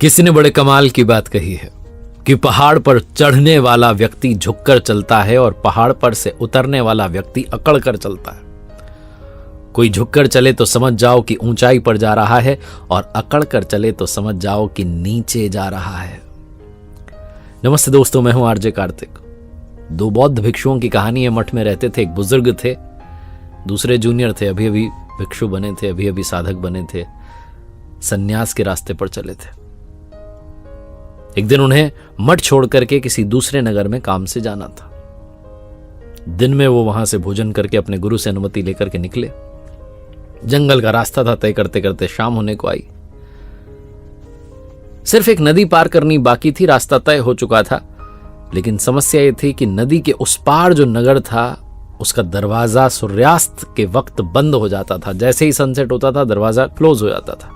किसी ने बड़े कमाल की बात कही है कि पहाड़ पर चढ़ने वाला व्यक्ति झुककर चलता है और पहाड़ पर से उतरने वाला व्यक्ति अकड़ कर चलता है। कोई झुककर चले तो समझ जाओ कि ऊंचाई पर जा रहा है और अकड़ कर चले तो समझ जाओ कि नीचे जा रहा है। नमस्ते दोस्तों, मैं हूं आरजे कार्तिक। दो बौद्ध भिक्षुओं की कहानी है। मठ में रहते थे, एक बुजुर्ग थे, दूसरे जूनियर थे, अभी अभी भिक्षु बने थे, अभी अभी साधक बने थे, सन्यास के रास्ते पर चले थे। एक दिन उन्हें मठ छोड़ करके किसी दूसरे नगर में काम से जाना था। दिन में वो वहां से भोजन करके अपने गुरु से अनुमति लेकर के निकले। जंगल का रास्ता था, तय करते करते शाम होने को आई। सिर्फ एक नदी पार करनी बाकी थी, रास्ता तय हो चुका था। लेकिन समस्या ये थी कि नदी के उस पार जो नगर था उसका दरवाजा सूर्यास्त के वक्त बंद हो जाता था। जैसे ही सनसेट होता था दरवाजा क्लोज हो जाता था।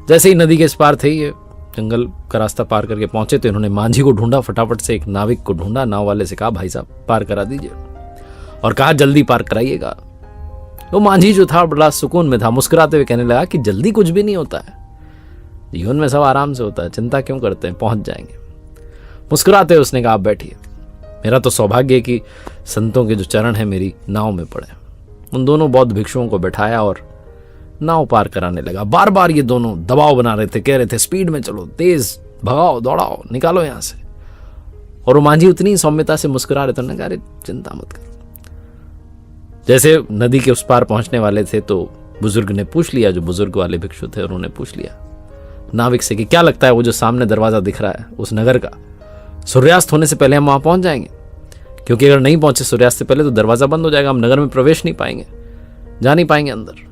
जैसे ही नदी के इस पार थे, ये जंगल का रास्ता पार करके पहुंचे तो इन्होंने मांझी को ढूंढा। फटाफट से एक नाविक को ढूंढा, नाव वाले से कहा, भाई साहब पार करा दीजिए, और कहा जल्दी पार कराइएगा। वो मांझी जो था बड़ा सुकून में था, मुस्कुराते हुए कहने लगा कि जल्दी कुछ भी नहीं होता है, जीवन में सब आराम से होता है, चिंता क्यों करते हैं, पहुंच जाएंगे। मुस्कुराते हुए उसने कहा, आप बैठिए, मेरा तो सौभाग्य है कि संतों के जो चरण है मेरी नाव में पड़े। उन दोनों बौद्ध भिक्षुओं को बैठाया और नाव पार कराने लगा। बार बार ये दोनों दबाव बना रहे थे, कह रहे थे स्पीड में चलो, तेज भगाओ, दौड़ाओ, निकालो यहां से। और वो मांझी उतनी सौम्यता से मुस्कुरा रहे थे, उन्होंने कहा, अरे चिंता मत करो। जैसे नदी के उस पार पहुंचने वाले थे तो बुजुर्ग ने पूछ लिया, जो बुजुर्ग वाले भिक्षु थे, उन्होंने पूछ लिया नाविक से कि क्या लगता है वो जो सामने दरवाजा दिख रहा है उस नगर का, सूर्यास्त होने से पहले हम वहां पहुंच जाएंगे? क्योंकि अगर नहीं पहुंचे सूर्यास्त से पहले तो दरवाजा बंद हो जाएगा, हम नगर में प्रवेश नहीं पाएंगे, जा नहीं पाएंगे अंदर।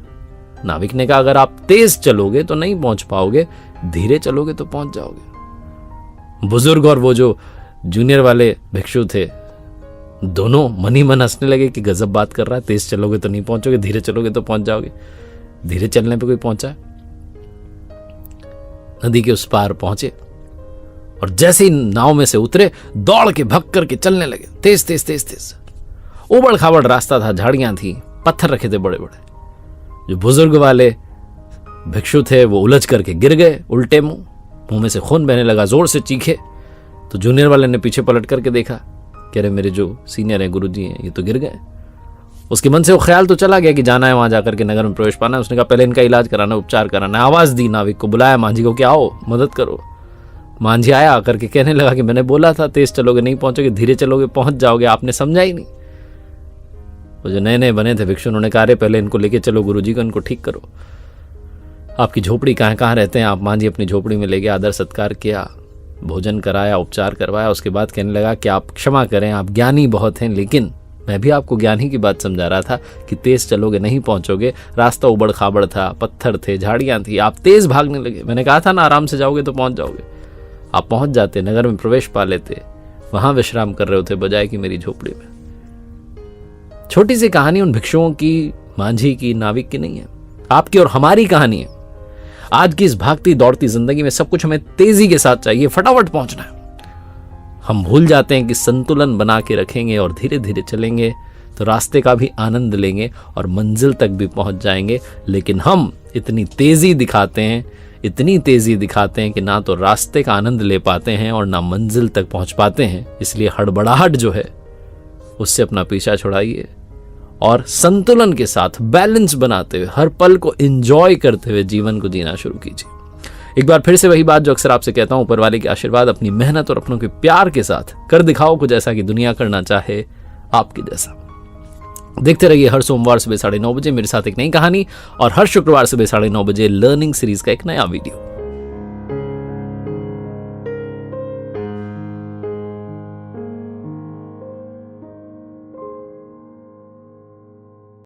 नाविक ने कहा, अगर आप तेज चलोगे तो नहीं पहुंच पाओगे, धीरे चलोगे तो पहुंच जाओगे। बुजुर्ग और वो जो जूनियर वाले भिक्षु थे, दोनों मन ही मन हंसने लगे कि गजब बात कर रहा है, तेज चलोगे तो नहीं पहुंचोगे, धीरे चलोगे तो पहुंच जाओगे। धीरे चलने पे कोई पहुंचा? नदी के उस पार पहुंचे और जैसे ही नाव में से उतरे दौड़ के भग करके चलने लगे, तेज तेज तेज तेज। उबड़ खाबड़ रास्ता था, झाड़ियां थी, पत्थर रखे थे बड़े बड़े। जो बुजुर्ग वाले भिक्षु थे वो उलझ करके गिर गए उल्टे मुंह में से खून बहने लगा, जोर से चीखे। तो जूनियर वाले ने पीछे पलट करके देखा, कह रहे मेरे जो सीनियर हैं, गुरुजी हैं, ये तो गिर गए। उसके मन से वो ख्याल तो चला गया कि जाना है वहां जाकर के नगर में प्रवेश पाना है। उसने कहा पहले इनका इलाज कराना, उपचार कराना है। आवाज दी नाविक को, बुलाया मांझी को कि आओ मदद करो। मांझी आया, आकर के कहने लगा कि मैंने बोला था तेज चलोगे नहीं पहुंचोगे, धीरे चलोगे पहुंच जाओगे, आपने समझा ही नहीं। वो जो नए नए बने थे भिक्षु, उन्होंने कहा, अरे पहले इनको लेके चलो गुरुजी को, इनको ठीक करो। आपकी झोपड़ी कहाँ रहते हैं आप? मांझी अपनी झोपड़ी में ले गया, आदर सत्कार किया, भोजन कराया, उपचार करवाया। उसके बाद कहने लगा कि आप क्षमा करें, आप ज्ञानी बहुत हैं, लेकिन मैं भी आपको ज्ञान ही की बात समझा रहा था कि तेज चलोगे नहीं पहुंचोगे। रास्ता उबड़ खाबड़ था, पत्थर थे, झाड़ियां थी, आप तेज भागने लगे। मैंने कहा था ना आराम से जाओगे तो पहुंच जाओगे। आप पहुंच जाते, नगर में प्रवेश पा लेते, वहां विश्राम कर रहे होते बजाय कि मेरी झोपड़ी में। छोटी सी कहानी उन भिक्षुओं की, मांझी की, नाविक की नहीं है, आपकी और हमारी कहानी है। आज की इस भागती दौड़ती जिंदगी में सब कुछ हमें तेजी के साथ चाहिए, फटाफट पहुंचना है। हम भूल जाते हैं कि संतुलन बना के रखेंगे और धीरे धीरे चलेंगे तो रास्ते का भी आनंद लेंगे और मंजिल तक भी पहुंच जाएंगे। लेकिन हम इतनी तेजी दिखाते हैं कि ना तो रास्ते का आनंद ले पाते हैं और ना मंजिल तक पहुंच पाते हैं। इसलिए हड़बड़ाहट जो है उससे अपना पीछा छुड़ाइए और संतुलन के साथ बैलेंस बनाते हुए, हर पल को एंजॉय करते हुए जीवन को जीना शुरू कीजिए। एक बार फिर से वही बात जो अक्सर आपसे कहता हूं, ऊपर वाले के आशीर्वाद, अपनी मेहनत और अपनों के प्यार के साथ कर दिखाओ कुछ ऐसा कि दुनिया करना चाहे आपके जैसा। देखते रहिए हर सोमवार सुबह 9:30 बजे मेरे साथ एक नई कहानी और हर शुक्रवार सुबह 9:30 बजे लर्निंग सीरीज का एक नया वीडियो।